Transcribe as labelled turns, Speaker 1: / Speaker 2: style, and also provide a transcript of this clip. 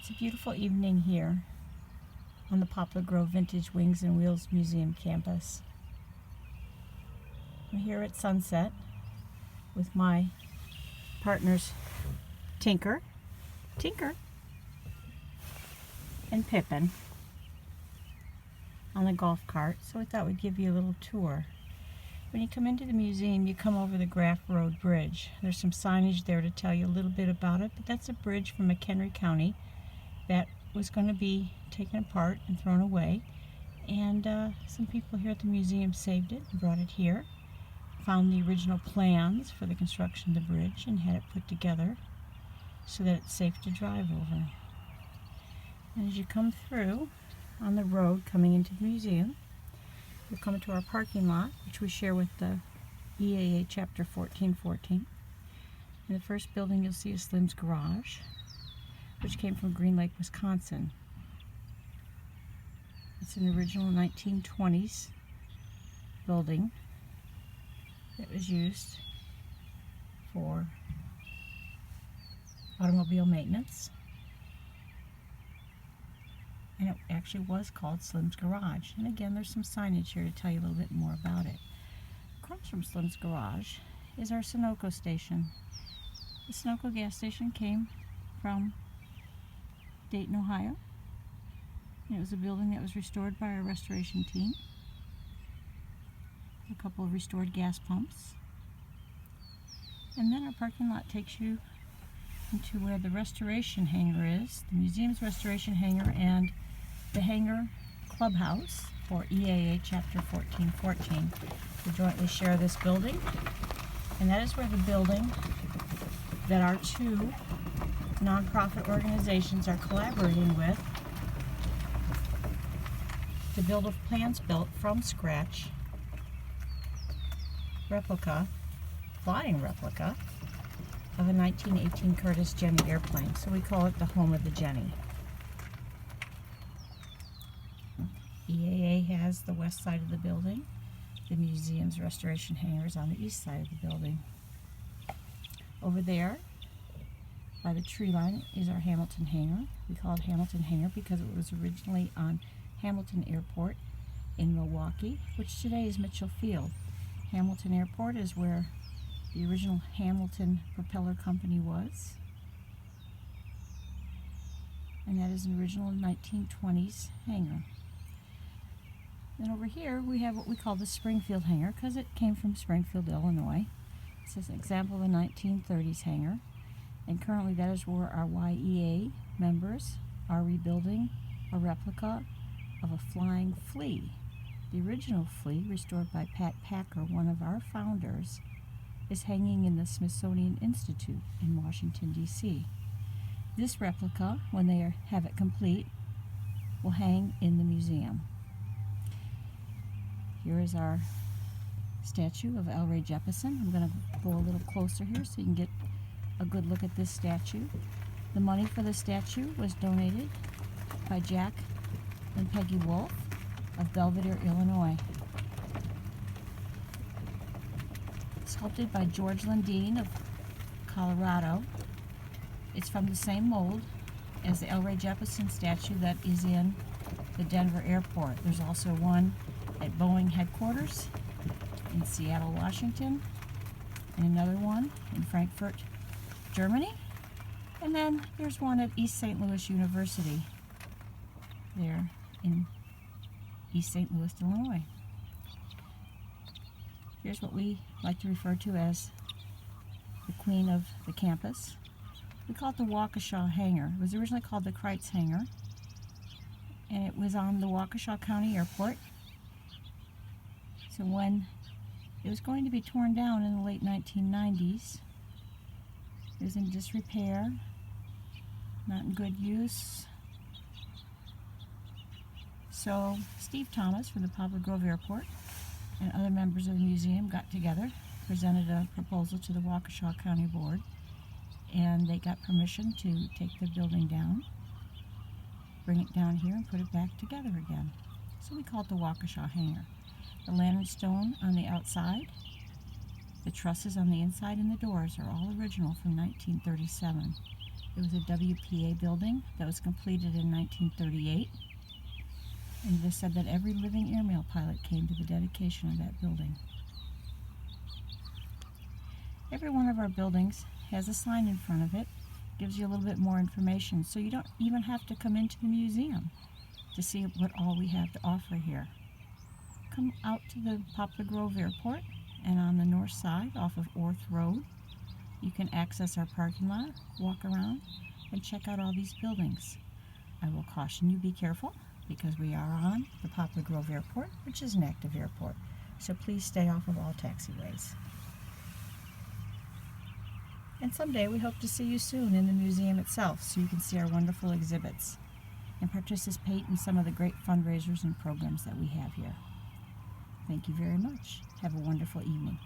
Speaker 1: It's a beautiful evening here on the Poplar Grove Vintage Wings and Wheels Museum campus. I'm here at sunset with my partners Tinker, and Pippin on the golf cart, so I thought we'd give you a little tour. When you come into the museum, you come over the Graff Road Bridge. There's some signage there to tell you a little bit about it, but that's a bridge from McHenry County that was going to be taken apart and thrown away, and some people here at the museum saved it and brought it here, found the original plans for the construction of the bridge and had it put together so that it's safe to drive over. And as you come through on the road coming into the museum, you'll come into our parking lot, which we share with the EAA Chapter 1414. In the first building you'll see a Slim's Garage, which came from Green Lake, Wisconsin. It's an original 1920s building that was used for automobile maintenance. And it actually was called Slim's Garage. And again, there's some signage here to tell you a little bit more about it. Across from Slim's Garage is our Sunoco station. The Sunoco gas station came from Dayton, Ohio. And it was a building that was restored by our restoration team. A couple of restored gas pumps. And then our parking lot takes you into where the restoration hangar is, the museum's restoration hangar, and the hangar clubhouse for EAA Chapter 1414. We jointly share this building, and that is where the building that our two nonprofit organizations are collaborating with to build a plans-built from scratch replica, flying replica, of a 1918 Curtiss Jenny airplane. So we call it the home of the Jenny. EAA has the west side of the building. The museum's restoration hangar is on the east side of the building. Over there, by the tree line, is our Hamilton hangar. We call it Hamilton hangar because it was originally on Hamilton Airport in Milwaukee, which today is Mitchell Field. Hamilton Airport is where the original Hamilton Propeller Company was, and that is an original 1920s hangar. Then over here we have what we call the Springfield hangar because it came from Springfield, Illinois. This is an example of a 1930s hangar, and currently that is where our YEA members are rebuilding a replica of a flying flea. The original flea, restored by Pat Packer, one of our founders, is hanging in the Smithsonian Institute in Washington, D.C. This replica, when they have it complete, will hang in the museum. Here is our statue of L. Ray Jeppeson. I'm going to go a little closer here so you can get a good look at this statue. The money for the statue was donated by Jack and Peggy Wolf of Belvedere, Illinois. Sculpted by George Lundeen of Colorado. It's from the same mold as the L. Ray Jeppeson statue that is in the Denver airport. There's also one at Boeing headquarters in Seattle, Washington, and another one in Frankfurt, Germany. And then there's one at East St. Louis University there in East St. Louis, Illinois. Here's what we like to refer to as the queen of the campus. We call it the Waukesha hangar. It was originally called the Kreitz hangar, and it was on the Waukesha County Airport. So when it was going to be torn down in the late 1990s, it was in disrepair, not in good use. So Steve Thomas from the Poplar Grove Airport and other members of the museum got together, presented a proposal to the Waukesha County Board, and they got permission to take the building down, bring it down here, and put it back together again. So we call it the Waukesha hangar. The lantern stone on the outside, the trusses on the inside, and the doors are all original from 1937. It was a WPA building that was completed in 1938. And it is said that every living airmail pilot came to the dedication of that building. Every one of our buildings has a sign in front of it, gives you a little bit more information, so you don't even have to come into the museum to see what all we have to offer here. Come out to the Poplar Grove Airport, and on the north side, off of Orth Road, you can access our parking lot, walk around, and check out all these buildings. I will caution you, be careful, because we are on the Poplar Grove Airport, which is an active airport, so please stay off of all taxiways. And someday we hope to see you soon in the museum itself, so you can see our wonderful exhibits and participate in some of the great fundraisers and programs that we have here. Thank you very much. Have a wonderful evening.